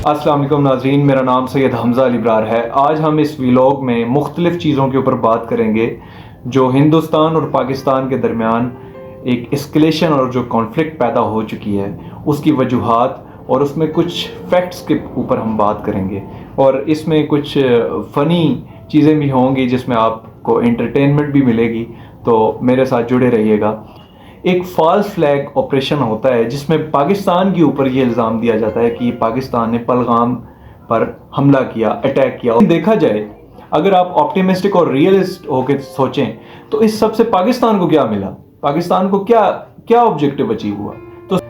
अस्सलाम वालेकुम नाज़रीन, मेरा नाम सैयद हमज़ा अली इब्रार है। आज हम इस व्लॉग में मुख्तलिफ़ चीज़ों के ऊपर बात करेंगे जो हिंदुस्तान और पाकिस्तान के दरमियान एक एस्केलेशन और जो कॉन्फ्लिक्ट पैदा हो चुकी है उसकी वजूहात, और उसमें कुछ फैक्ट्स के ऊपर हम बात करेंगे। और इसमें कुछ फ़नी चीज़ें भी होंगी जिसमें आपको एंटरटेनमेंट भी मिलेगी, तो मेरे साथ जुड़े रहिएगा। एक फॉल्स फ्लैग ऑपरेशन होता है जिसमें पाकिस्तान के ऊपर ये इल्ज़ाम दिया जाता है कि पाकिस्तान ने पहलगाम पर हमला किया, अटैक किया। और देखा जाए, अगर आप ऑप्टिमिस्टिक और रियलिस्ट होकर सोचें तो इस सबसे पाकिस्तान को क्या मिला, पाकिस्तान को क्या क्या ऑब्जेक्टिव अचीव हुआ।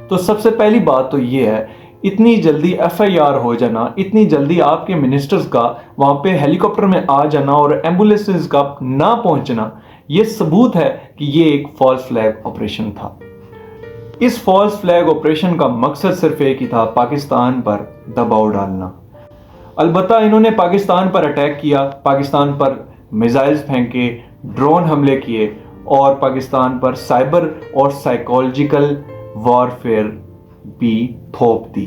तो सबसे पहली बात तो ये है, इतनी जल्दी FIR हो जाना, इतनी जल्दी आपके मिनिस्टर्स का वहाँ पे हेलीकॉप्टर में आ जाना और एम्बुलेंसेस का ना पहुँचना, ये सबूत है कि ये एक फॉल्स फ्लैग ऑपरेशन था। इस फॉल्स फ्लैग ऑपरेशन का मकसद सिर्फ एक ही था, पाकिस्तान पर दबाव डालना। अलबत्ता इन्होंने पाकिस्तान पर अटैक किया, पाकिस्तान पर मिसाइल्स फेंके, ड्रोन हमले किए और पाकिस्तान पर साइबर और साइकोलॉजिकल वॉरफेयर भी थोप दी।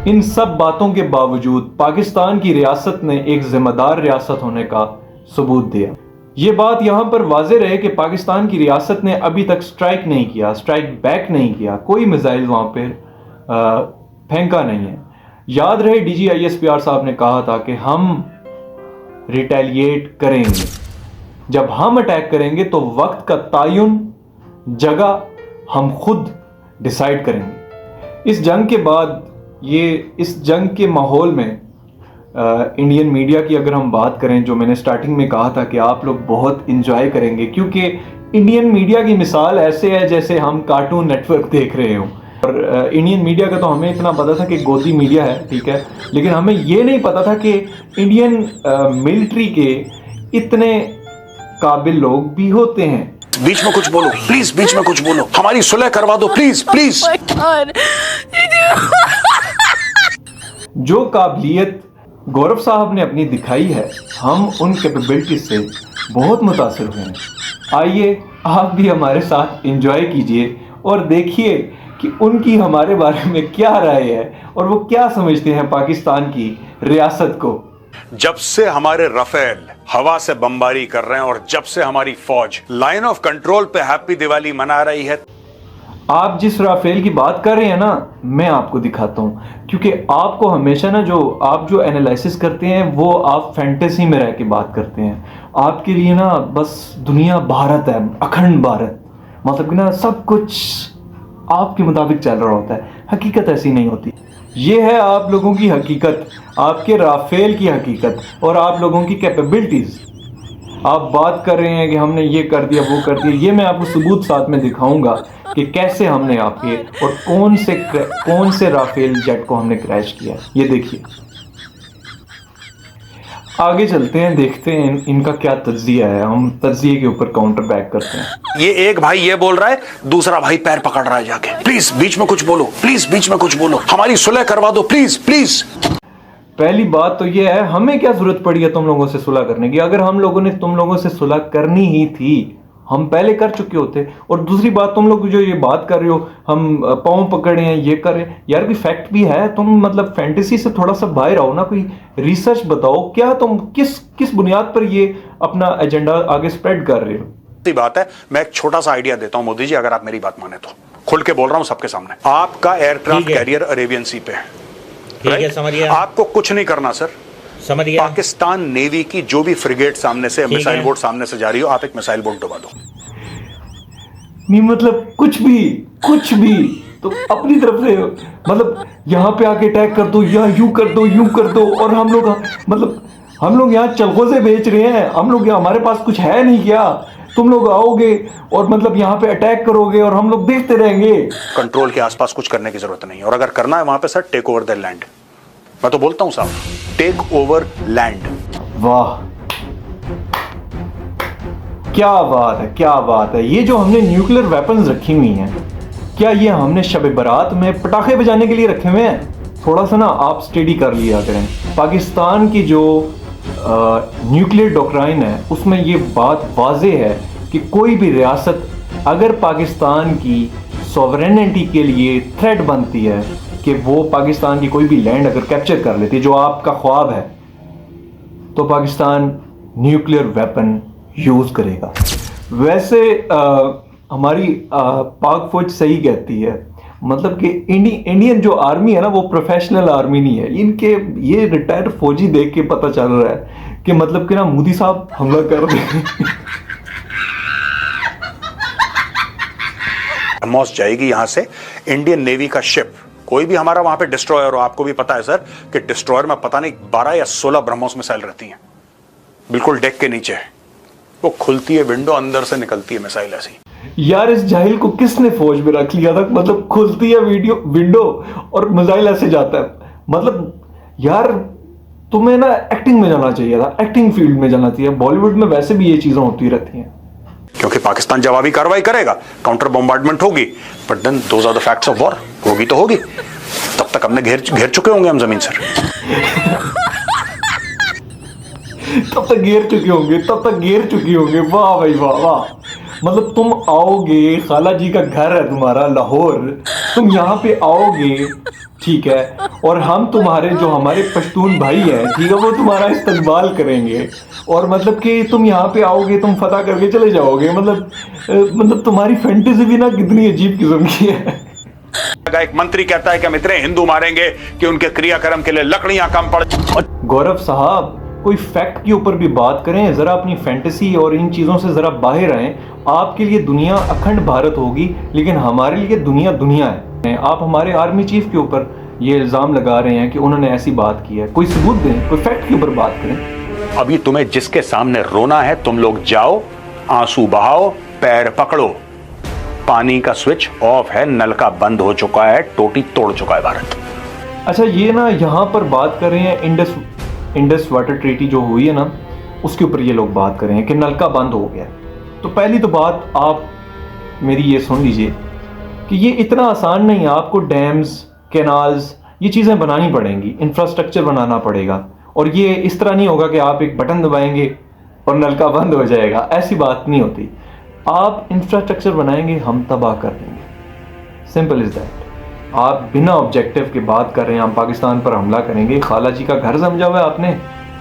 इन सब बातों के बावजूद पाकिस्तान की रियासत ने एक जिम्मेदार रियासत होने का सबूत दिया। ये बात यहां पर वाज़ेह रहे कि पाकिस्तान की रियासत ने अभी तक स्ट्राइक नहीं किया, स्ट्राइक बैक नहीं किया, कोई मिसाइल वहां पर फेंका नहीं है। याद रहे DGISPR साहब ने कहा था कि हम रिटेलिएट करेंगे, जब हम अटैक करेंगे तो वक्त का तयन, जगह हम खुद डिसाइड करेंगे। इस जंग के बाद इस जंग के माहौल में इंडियन मीडिया की अगर हम बात करें, जो मैंने स्टार्टिंग में कहा था कि आप लोग बहुत इंजॉय करेंगे, क्योंकि इंडियन मीडिया की मिसाल ऐसे है जैसे हम कार्टून नेटवर्क देख रहे हों। और इंडियन मीडिया का तो हमें इतना पता था कि गोदी मीडिया है, ठीक है, लेकिन हमें ये नहीं पता था कि इंडियन मिलिट्री के इतने काबिल लोग भी होते हैं। बीच में कुछ बोलो प्लीज, बीच में कुछ बोलो, हमारी सुलह करवा दो प्लीज प्लीज। जो काबिलियत गौरव साहब ने अपनी दिखाई है, हम उन कैपेबिलिटी से बहुत मुतासिर हुए हैं। आइए आप भी हमारे साथ एंजॉय कीजिए और देखिए कि उनकी हमारे बारे में क्या राय है और वो क्या समझते हैं पाकिस्तान की रियासत को। जब से हमारे रफेल हवा से बमबारी कर रहे हैं और जब से हमारी फौज लाइन ऑफ कंट्रोल पे हैप्पी दिवाली मना रही है, आप जिस राफेल की बात कर रहे हैं ना, मैं आपको दिखाता हूँ, क्योंकि आपको हमेशा ना जो एनालिसिस करते हैं वो आप फैंटेसी में रह के बात करते हैं। आपके लिए ना बस दुनिया भारत है, अखंड भारत, मतलब कि ना सब कुछ आपके मुताबिक चल रहा होता है। हकीकत ऐसी नहीं होती। ये है आप लोगों की हकीकत, आपके राफेल की हकीकत और आप लोगों की कैपेबिलिटीज। आप बात कर रहे हैं कि हमने ये कर दिया, वो कर दिया, ये मैं आपको सबूत साथ में दिखाऊंगा कि कैसे हमने आपके और कौन से राफेल जेट को हमने क्रैश किया। ये देखिए, आगे चलते हैं, देखते हैं इनका क्या तज्जिया है। हम तज्जिए के ऊपर काउंटर बैक करते हैं। ये एक भाई ये बोल रहा है, दूसरा भाई पैर पकड़ रहा है जाके, प्लीज बीच में कुछ बोलो, प्लीज बीच में कुछ बोलो, हमारी सुलह करवा दो प्लीज प्लीज। पहली बात तो ये है, हमें क्या जरूरत पड़ी है तुम लोगों से सुलह करने की? अगर हम लोगों ने तुम लोगों से सुलह करनी ही थी, हम पहले कर चुके होते। और दूसरी बात, तुम लोग जो ये बात कर रहे हो, हम पाँव पकड़े हैं, ये कर रहे हैं, यार कोई फैक्ट भी है? तुम मतलब फैंटेसी से थोड़ा सा बाहर आओ ना, कोई रिसर्च बताओ। क्या तुम किस बुनियाद पर ये अपना एजेंडा आगे स्प्रेड कर रहे हो? बात है, मैं एक छोटा सा आइडिया देता हूं मोदी जी, अगर आप मेरी बात माने तो। खुल के बोल रहा हूं सबके सामने, आपका एयरक्राफ्ट कैरियर अरेबियन सी पे है, समझिए। आपको कुछ नहीं करना सर, समझिए। पाकिस्तान नेवी की जो भी फ्रिगेट सामने से, मिसाइल बोट सामने से जा रही हो, आप एक मिसाइल बोट डुबा दो। नहीं मतलब कुछ भी तो अपनी तरफ से, मतलब यहाँ पे आके अटैक कर दो या यूं कर दो। और हम लोग यहाँ चलगोज़े बेच रहे हैं, हम लोग यहाँ, हमारे पास कुछ है नहीं क्या? तुम लोग आओगे और मतलब यहाँ पे अटैक करोगे और हम लोग देखते रहेंगे। कंट्रोल के आसपास कुछ करने की जरूरत नहीं है, और अगर करना है वहां पे sir, take over the land. मैं तो बोलता हूं साहब, टेक ओवर लैंड। वाह, क्या बात है, क्या बात है। ये जो हमने न्यूक्लियर वेपन्स रखी हुई हैं, क्या ये हमने शब बारात में पटाखे बजाने के लिए रखे हुए हैं? थोड़ा सा ना आप स्टडी कर लिया करें। पाकिस्तान की जो न्यूक्लियर डॉक्ट्राइन है उसमें ये बात वाज़ेह है कि कोई भी रियासत अगर पाकिस्तान की सॉवरेनिटी के लिए थ्रेट बनती है कि वो पाकिस्तान की कोई भी लैंड अगर कैप्चर कर लेती, जो आपका ख्वाब है, तो पाकिस्तान न्यूक्लियर वेपन यूज़ करेगा। वैसे हमारी पाक फौज सही कहती है, मतलब कि इंडियन जो आर्मी है ना, वो प्रोफेशनल आर्मी नहीं है। इनके ये रिटायर्ड फौजी देख के पता चल रहा है कि मतलब कि ना मोदी साहब हमला कर रहे मौस जाएगी यहां से इंडियन नेवी का शिप, कोई भी हमारा वहां पे डिस्ट्रॉयर हो। आपको भी पता है सर कि डिस्ट्रॉयर में पता नहीं 12 या 16 ब्रह्मोस मिसाइल रहती हैं, बिल्कुल डेक के नीचे। वो खुलती है विंडो, अंदर से निकलती है मिसाइल ऐसी। यार इस जाहिल को किसने फौज में रख लिया था? मतलब खुलती है विंडो और मिसाइल ऐसे जाता है। मतलब यार तुम्हें ना एक्टिंग में जाना चाहिए था, एक्टिंग फील्ड में जाना चाहिए। बॉलीवुड में वैसे भी ये चीजें होती रहती हैं। क्योंकि पाकिस्तान जवाबी कार्रवाई करेगा, काउंटर बॉम्बार्डमेंट होगी, but then those are the facts of war. होगी तो होगी, तब तक हमने घेर चुके होंगे हम जमीन सर। तब तक घेर चुके होंगे। वाह भाई वाह वाह। मतलब तुम आओगे, खाला जी का घर है तुम्हारा लाहौर, तुम यहाँ पे आओगे, ठीक है, और हम तुम्हारे जो हमारे पश्तून भाई हैं, ठीक है, वो तुम्हारा इस्तकबाल करेंगे, और मतलब कि तुम यहाँ पे आओगे, तुम फतह करके चले जाओगे। मतलब तुम्हारी फैंटेसी भी ना कितनी अजीब किस्म की है। एक मंत्री कहता है कि हम इतने हिंदू मारेंगे कि उनके क्रियाक्रम के लिए लकड़ियां कम पड़। गौरव साहब, कोई फैक्ट के ऊपर भी बात करें, जरा अपनी फैंटेसी और इन चीजों से जरा बाहर आए। आपके लिए दुनिया अखंड भारत होगी, लेकिन हमारे लिए दुनिया है। आप हमारे आर्मी चीफ के ऊपर ये इल्जाम लगा रहे हैं कि उन्होंने ऐसी बात की है। कोई सबूत दें, कोई फैक्ट के ऊपर बात करें। अभी तुम्हें जिसके सामने रोना है, तुम लोग जाओ, आंसू बहाओ, पैर पकड़ो। पानी का स्विच ऑफ है, नल का बंद हो चुका है, टोटी तोड़ चुका है भारत। अच्छा, ये ना यहाँ पर बात कर रहे हैं इंडस वाटर ट्रीटी जो हुई है ना, उसके ऊपर ये लोग बात कर रहे हैं कि नलका बंद हो गया। तो पहली तो बात आप मेरी ये सुन लीजिए कि ये इतना आसान नहीं है। आपको डैम्स, कैनाल्स, ये चीज़ें बनानी पड़ेंगी, इंफ्रास्ट्रक्चर बनाना पड़ेगा, और ये इस तरह नहीं होगा कि आप एक बटन दबाएंगे और नलका बंद हो जाएगा। ऐसी बात नहीं होती। आप इंफ्रास्ट्रक्चर बनाएंगे, हम तबाह कर देंगे। Simple is that. आप बिना ऑब्जेक्टिव के बात कर रहे हैं, हम पाकिस्तान पर हमला करेंगे। खाला जी का घर समझा हुआ है आपने?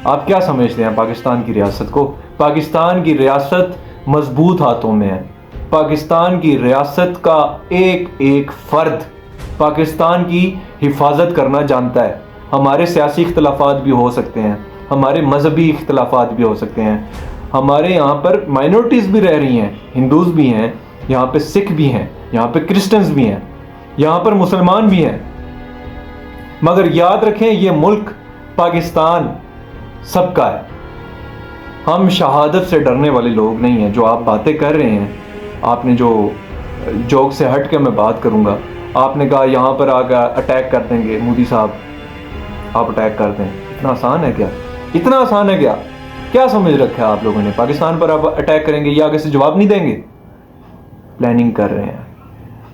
आप क्या समझते हैं पाकिस्तान की रियासत को? पाकिस्तान की रियासत मजबूत हाथों में है। पाकिस्तान की रियासत का एक एक फर्द पाकिस्तान की हिफाजत करना जानता है। हमारे सियासी इख्तलाफात भी हो सकते हैं, हमारे मजहबी इख्तलाफात भी हो सकते हैं, हमारे यहाँ पर माइनॉरिटीज़ भी रह रही हैं, हिंदूज़ भी हैं, यहाँ पे सिख भी हैं, यहाँ पे क्रिश्चियंस भी हैं, यहाँ पर मुसलमान भी हैं। मगर याद रखें, ये मुल्क पाकिस्तान सबका है। हम शहादत से डरने वाले लोग नहीं हैं। जो आप बातें कर रहे हैं, आपने जो जोक से हट के मैं बात करूँगा, आपने कहा यहाँ पर आकर अटैक कर देंगे मोदी साहब, आप अटैक कर दें। इतना आसान है क्या? इतना आसान है क्या? क्या समझ रखा है आप लोगों ने? पाकिस्तान पर आप अटैक करेंगे, ये आगे से जवाब नहीं देंगे? प्लानिंग कर रहे हैं।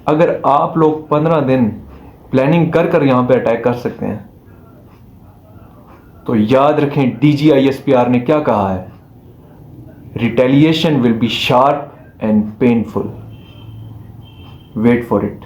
अगर आप लोग 15 दिन प्लानिंग कर यहाँ पे अटैक कर सकते हैं, तो याद रखें DGISPR ने क्या कहा है, retaliation will be sharp and painful. Wait for it.